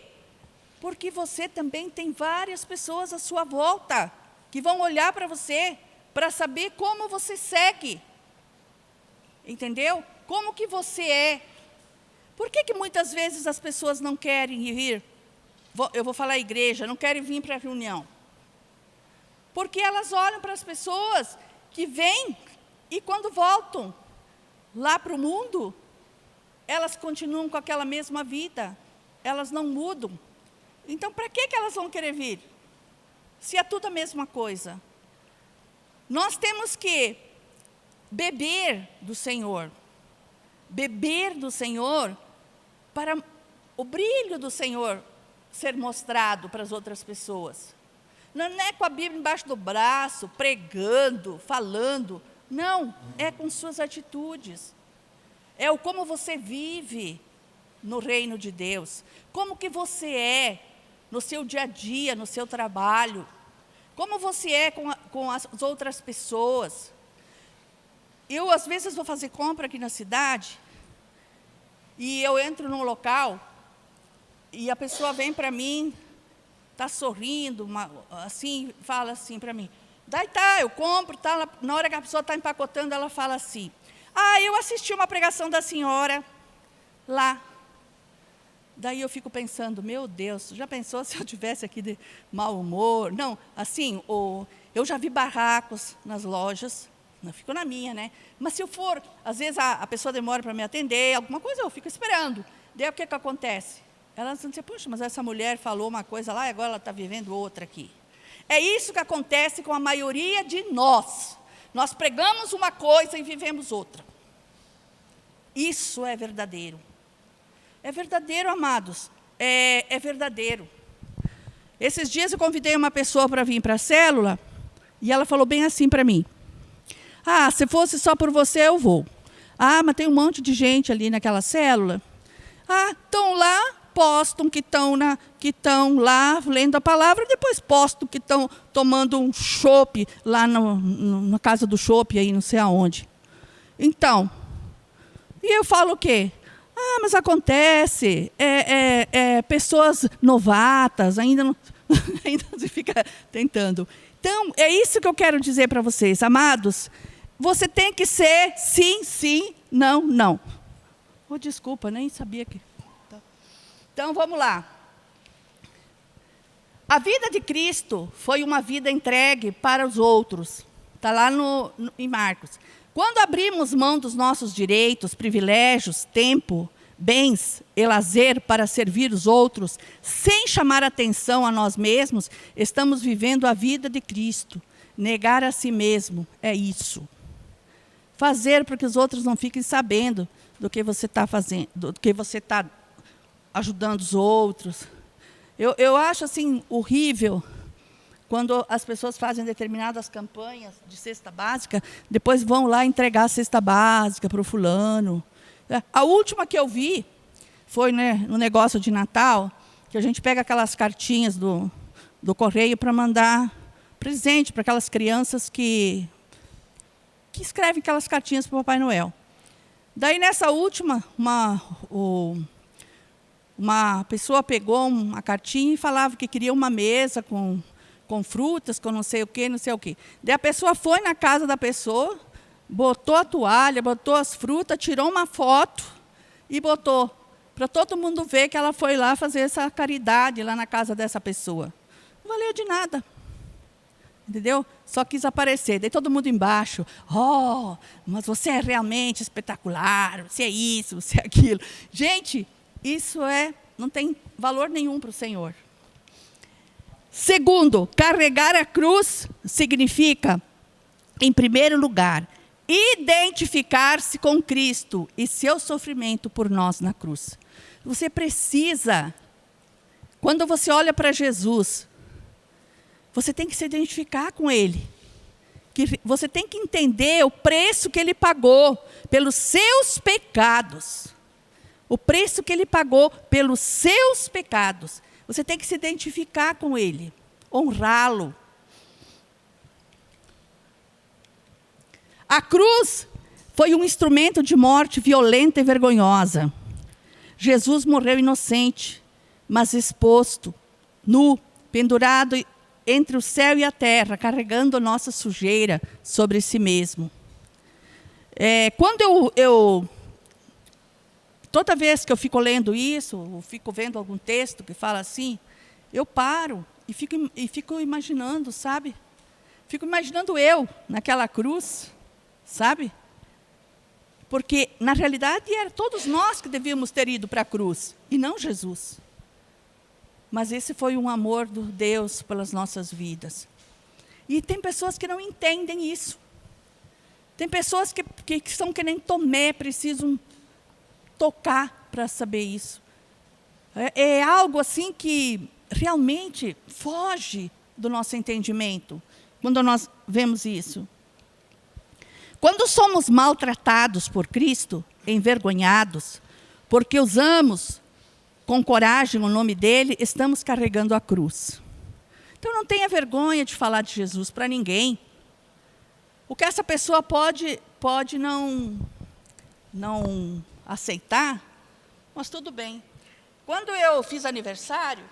Porque você também tem várias pessoas à sua volta que vão olhar para você para saber como você segue. Entendeu? Como que você é. Por que muitas vezes as pessoas não querem vir? Eu vou falar igreja, não querem vir para a reunião. Porque elas olham para as pessoas que vêm e quando voltam lá para o mundo, elas continuam com aquela mesma vida, elas não mudam. Então, para que elas vão querer vir? Se é tudo a mesma coisa. Nós temos que beber do Senhor para o brilho do Senhor ser mostrado para as outras pessoas. Não é com a Bíblia embaixo do braço, pregando, falando. Não, é com suas atitudes. É o como você vive no reino de Deus. Como que você é no seu dia a dia, no seu trabalho. Como você é com as outras pessoas. Eu, às vezes, vou fazer compra aqui na cidade e eu entro num local e a pessoa vem para mim, está sorrindo, assim, fala assim para mim. Daí tá, eu compro, tá, na hora que a pessoa está empacotando, ela fala assim, eu assisti uma pregação da senhora lá. Daí eu fico pensando, meu Deus, já pensou se eu tivesse aqui de mau humor? Não, assim, eu já vi barracos nas lojas, não fico na minha, né? Mas se eu for, às vezes a pessoa demora para me atender, alguma coisa eu fico esperando. Daí o que acontece? Ela diz, poxa, mas essa mulher falou uma coisa lá e agora ela está vivendo outra aqui. É isso que acontece com a maioria de nós. Nós pregamos uma coisa e vivemos outra. Isso é verdadeiro. É verdadeiro, amados. É verdadeiro. Esses dias eu convidei uma pessoa para vir para a célula e ela falou bem assim para mim. Se fosse só por você, eu vou. Mas tem um monte de gente ali naquela célula. Estão lá, postam que estão lá lendo a palavra, depois postam que estão tomando um chopp lá na casa do chopp, aí não sei aonde. Então, e eu falo o quê? Mas acontece, pessoas novatas, ainda não, ainda se fica tentando. Então, é isso que eu quero dizer para vocês, amados. Você tem que ser sim, sim, não, não. Desculpa, nem sabia que... Então, vamos lá. A vida de Cristo foi uma vida entregue para os outros. Está lá em Marcos. Quando abrimos mão dos nossos direitos, privilégios, tempo, bens e lazer para servir os outros, sem chamar atenção a nós mesmos, estamos vivendo a vida de Cristo. Negar a si mesmo é isso. Fazer para que os outros não fiquem sabendo do que você está fazendo, do que você está ajudando os outros. Eu acho assim horrível quando as pessoas fazem determinadas campanhas de cesta básica, depois vão lá entregar a cesta básica para o fulano. A última que eu vi foi, no negócio de Natal, que a gente pega aquelas cartinhas do correio para mandar presente para aquelas crianças que escrevem aquelas cartinhas para o Papai Noel. Daí, nessa última, uma pessoa pegou uma cartinha e falava que queria uma mesa com frutas, com não sei o quê, não sei o quê. Daí a pessoa foi na casa da pessoa, botou a toalha, botou as frutas, tirou uma foto e botou para todo mundo ver que ela foi lá fazer essa caridade lá na casa dessa pessoa. Não valeu de nada. Entendeu? Só quis aparecer. Daí todo mundo embaixo. Mas você é realmente espetacular, você é isso, você é aquilo. Gente, isso não tem valor nenhum para o Senhor. Segundo, carregar a cruz significa, em primeiro lugar, identificar-se com Cristo e seu sofrimento por nós na cruz. Você precisa, quando você olha para Jesus, você tem que se identificar com Ele. Você tem que entender o preço que Ele pagou pelos seus pecados. O preço que Ele pagou pelos seus pecados. Você tem que se identificar com Ele, honrá-lo. A cruz foi um instrumento de morte violenta e vergonhosa. Jesus morreu inocente, mas exposto, nu, pendurado entre o céu e a terra, carregando a nossa sujeira sobre si mesmo. Quando toda vez que eu fico lendo isso, ou fico vendo algum texto que fala assim, eu paro e fico imaginando, sabe? Fico imaginando eu naquela cruz, sabe? Porque, na realidade, era todos nós que devíamos ter ido para a cruz, e não Jesus. Mas esse foi um amor de Deus pelas nossas vidas. E tem pessoas que não entendem isso. Tem pessoas que são que nem Tomé, precisam tocar para saber isso. É algo assim que realmente foge do nosso entendimento, quando nós vemos isso. Quando somos maltratados por Cristo, envergonhados, porque usamos com coragem o nome dele, estamos carregando a cruz. Então não tenha vergonha de falar de Jesus para ninguém. O que essa pessoa pode não aceitar, mas tudo bem. Quando eu fiz aniversário,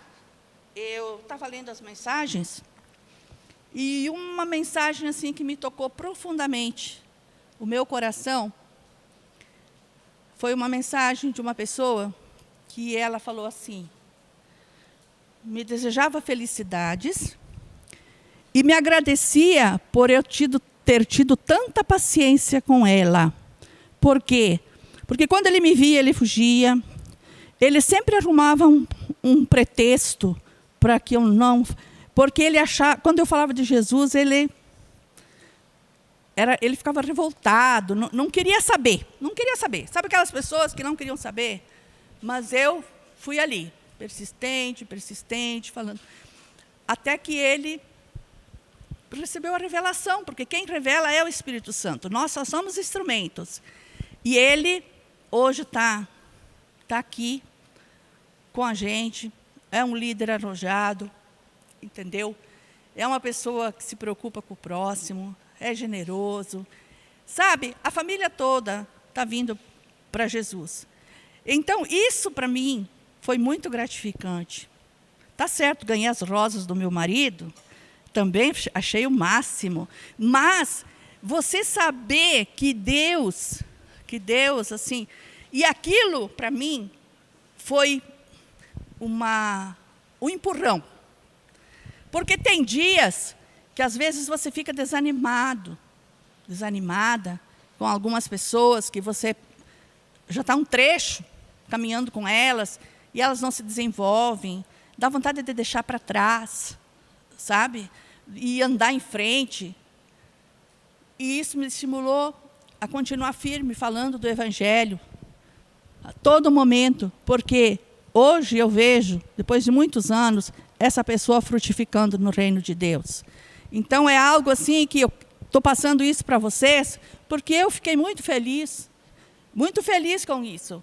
eu estava lendo as mensagens, e uma mensagem assim que me tocou profundamente o meu coração, foi uma mensagem de uma pessoa que ela falou assim: me desejava felicidades e me agradecia por eu ter tido tanta paciência com ela. Por quê? Porque quando ele me via, ele fugia. Ele sempre arrumava um pretexto para que eu não... Porque ele achava... Quando eu falava de Jesus, ele ficava revoltado, não queria saber. Não queria saber. Sabe aquelas pessoas que não queriam saber? Mas eu fui ali, persistente, falando. Até que ele recebeu a revelação, porque quem revela é o Espírito Santo. Nós só somos instrumentos. E ele, hoje, está aqui com a gente, é um líder arrojado, entendeu? É uma pessoa que se preocupa com o próximo, é generoso. Sabe, a família toda está vindo para Jesus. Então, isso para mim foi muito gratificante. Tá certo, ganhei as rosas do meu marido, também achei o máximo. Mas você saber que Deus, assim... E aquilo, para mim, foi um empurrão. Porque tem dias que, às vezes, você fica desanimada com algumas pessoas que você já está um trecho caminhando com elas e elas não se desenvolvem. Dá vontade de deixar para trás, sabe? E andar em frente. E isso me estimulou a continuar firme, falando do Evangelho, a todo momento, porque hoje eu vejo, depois de muitos anos, essa pessoa frutificando no reino de Deus. Então, é algo assim que eu estou passando isso para vocês, porque eu fiquei muito feliz com isso.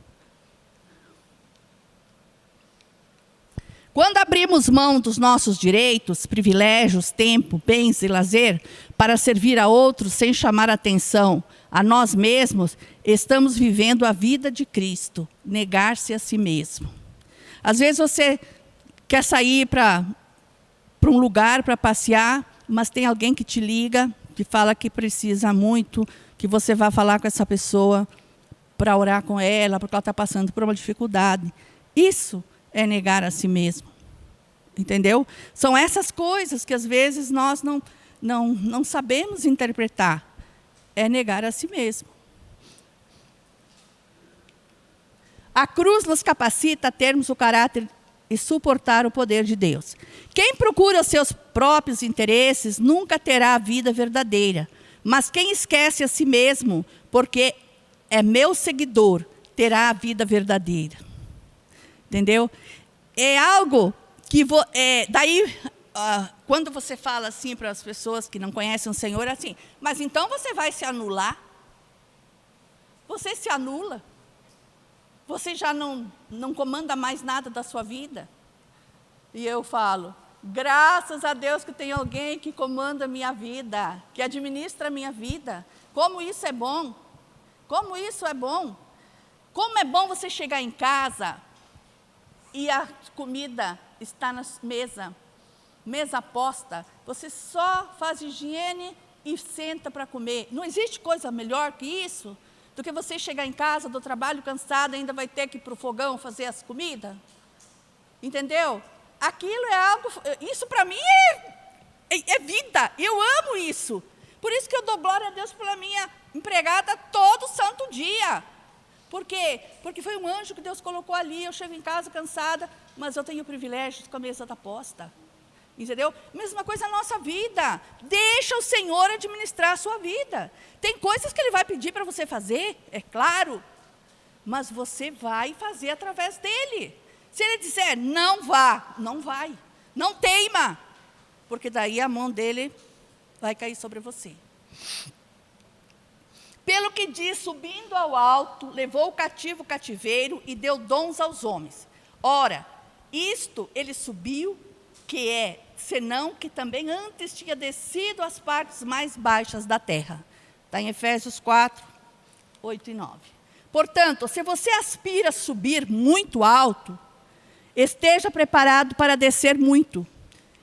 Quando abrimos mão dos nossos direitos, privilégios, tempo, bens e lazer para servir a outros sem chamar atenção a nós mesmos, estamos vivendo a vida de Cristo, negar-se a si mesmo. Às vezes você quer sair para um lugar para passear, mas tem alguém que te liga, que fala que precisa muito, que você vá falar com essa pessoa para orar com ela, porque ela está passando por uma dificuldade. Isso é negar a si mesmo. Entendeu? São essas coisas que, às vezes, nós não sabemos interpretar. É negar a si mesmo. A cruz nos capacita a termos o caráter e suportar o poder de Deus. Quem procura os seus próprios interesses nunca terá a vida verdadeira. Mas quem esquece a si mesmo, porque é meu seguidor, terá a vida verdadeira. Entendeu? É algo que... quando você fala assim para as pessoas que não conhecem o Senhor, assim, mas então você vai se anular? Você se anula? Você já não comanda mais nada da sua vida? E eu falo, graças a Deus que tem alguém que comanda a minha vida, que administra a minha vida. Como isso é bom! Como isso é bom! Como é bom você chegar em casa e a comida está na mesa posta, você só faz higiene e senta para comer. Não existe coisa melhor que isso? Do que você chegar em casa do trabalho cansado, ainda vai ter que ir para o fogão fazer as comidas? Entendeu? Aquilo é algo... Isso para mim é vida. Eu amo isso. Por isso que eu dou dou glória a Deus pela minha empregada todo santo dia. Por quê? Porque foi um anjo que Deus colocou ali. Eu chego em casa cansada, mas eu tenho o privilégio de comer essa posta. Entendeu? Mesma coisa na nossa vida. Deixa o Senhor administrar a sua vida. Tem coisas que Ele vai pedir para você fazer, é claro, mas você vai fazer através dEle. Se Ele disser, não vá, não vai. Não teima, porque daí a mão dEle vai cair sobre você. Pelo que diz, subindo ao alto, levou o cativo o cativeiro e deu dons aos homens. Ora, isto Ele subiu, que é, senão que também antes tinha descido às partes mais baixas da terra. Está em Efésios 4, 8 e 9. Portanto, se você aspira a subir muito alto, esteja preparado para descer muito.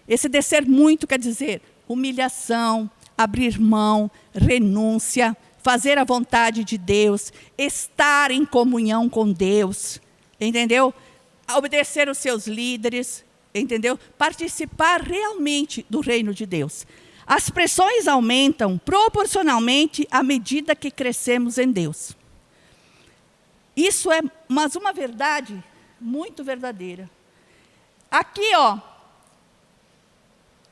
Esse descer muito quer dizer humilhação, abrir mão, renúncia, fazer a vontade de Deus, estar em comunhão com Deus, entendeu? Obedecer os seus líderes, entendeu? Participar realmente do reino de Deus. As pressões aumentam proporcionalmente à medida que crescemos em Deus. Isso é, mas uma verdade muito verdadeira. Aqui,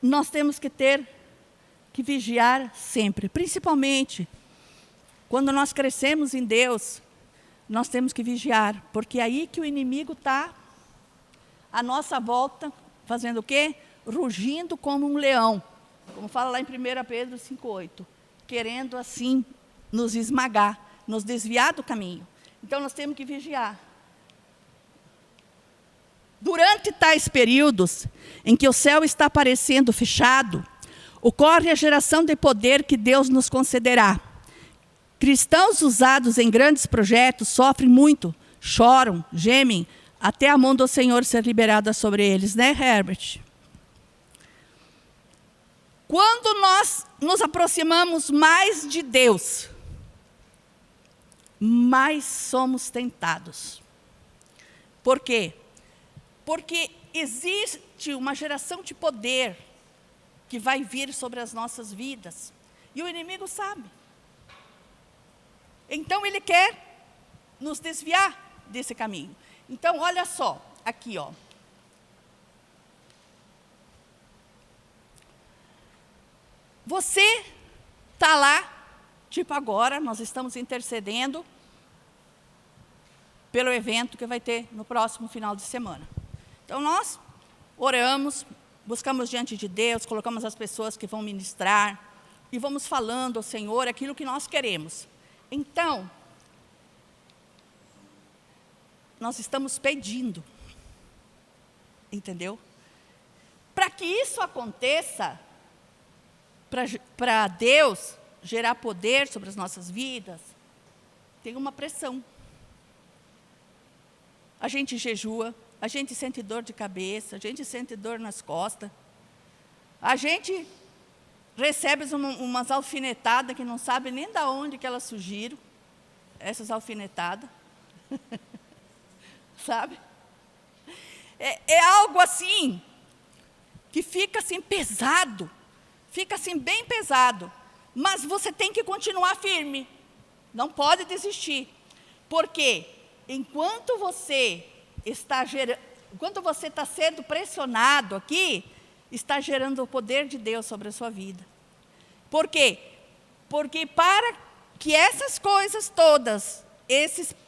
nós temos que vigiar sempre, principalmente quando nós crescemos em Deus, nós temos que vigiar, porque é aí que o inimigo está à nossa volta, fazendo o quê? Rugindo como um leão, como fala lá em 1 Pedro 5,8, querendo assim nos esmagar, nos desviar do caminho. Então nós temos que vigiar. Durante tais períodos em que o céu está parecendo fechado, ocorre a geração de poder que Deus nos concederá. Cristãos usados em grandes projetos sofrem muito, choram, gemem, até a mão do Senhor ser liberada sobre eles, né, Herbert? Quando nós nos aproximamos mais de Deus, mais somos tentados. Por quê? Porque existe uma geração de poder que vai vir sobre as nossas vidas. E o inimigo sabe. Então, ele quer nos desviar desse caminho. Então, olha só, aqui, Você está lá, tipo agora, nós estamos intercedendo pelo evento que vai ter no próximo final de semana. Então, nós oramos, buscamos diante de Deus, colocamos as pessoas que vão ministrar e vamos falando ao Senhor aquilo que nós queremos. Então, nós estamos pedindo, entendeu? Para que isso aconteça, para Deus gerar poder sobre as nossas vidas, tem uma pressão. A gente jejua, a gente sente dor de cabeça, a gente sente dor nas costas, a gente recebe umas alfinetadas que não sabe nem de onde que elas surgiram, essas alfinetadas, sabe? É algo assim, que fica assim pesado, fica assim bem pesado, mas você tem que continuar firme, não pode desistir, porque enquanto você está sendo pressionado aqui, está gerando o poder de Deus sobre a sua vida. Por quê? Porque para que essas coisas todas,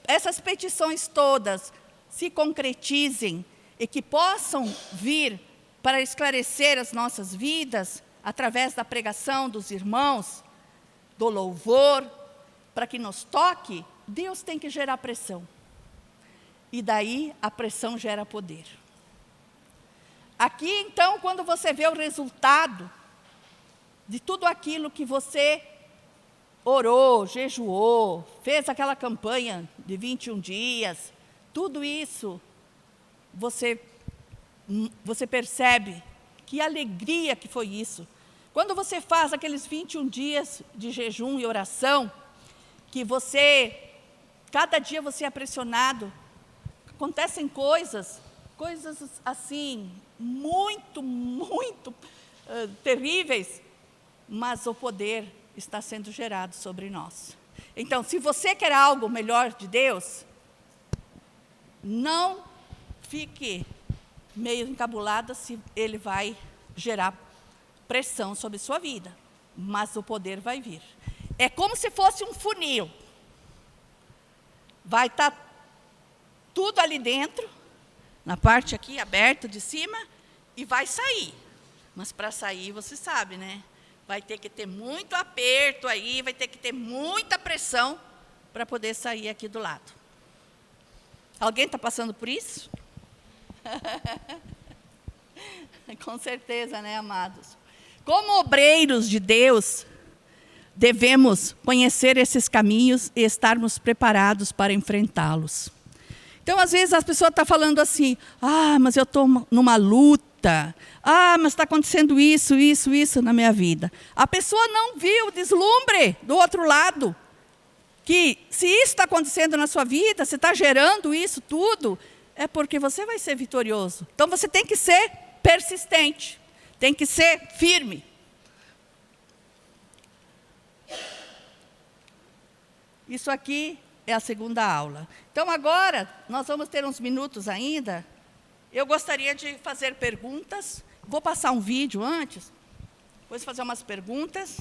essas petições todas se concretizem e que possam vir para esclarecer as nossas vidas, através da pregação dos irmãos, do louvor, para que nos toque, Deus tem que gerar pressão. E daí a pressão gera poder. Aqui, então, quando você vê o resultado de tudo aquilo que você orou, jejuou, fez aquela campanha de 21 dias, tudo isso, você percebe que alegria que foi isso. Quando você faz aqueles 21 dias de jejum e oração, que cada dia você é pressionado, acontecem coisas assim, muito, muito terríveis, mas o poder está sendo gerado sobre nós. Então, se você quer algo melhor de Deus, não fique meio encabulada se Ele vai gerar pressão sobre sua vida, mas o poder vai vir. É como se fosse um funil. Vai estar tudo ali dentro, na parte aqui aberta de cima, e vai sair. Mas para sair, você sabe, né? Vai ter que ter muito aperto aí, vai ter que ter muita pressão para poder sair aqui do lado. Alguém está passando por isso? Com certeza, né, amados? Como obreiros de Deus, devemos conhecer esses caminhos e estarmos preparados para enfrentá-los. Então, às vezes, as pessoas estão falando assim, mas eu estou numa luta, mas está acontecendo isso na minha vida. A pessoa não viu o deslumbre do outro lado, que se isso está acontecendo na sua vida, você está gerando isso tudo, é porque você vai ser vitorioso. Então, você tem que ser persistente, tem que ser firme. Isso aqui é a segunda aula. Então, agora, nós vamos ter uns minutos ainda. Eu gostaria de fazer perguntas. Vou passar um vídeo antes, depois fazer umas perguntas.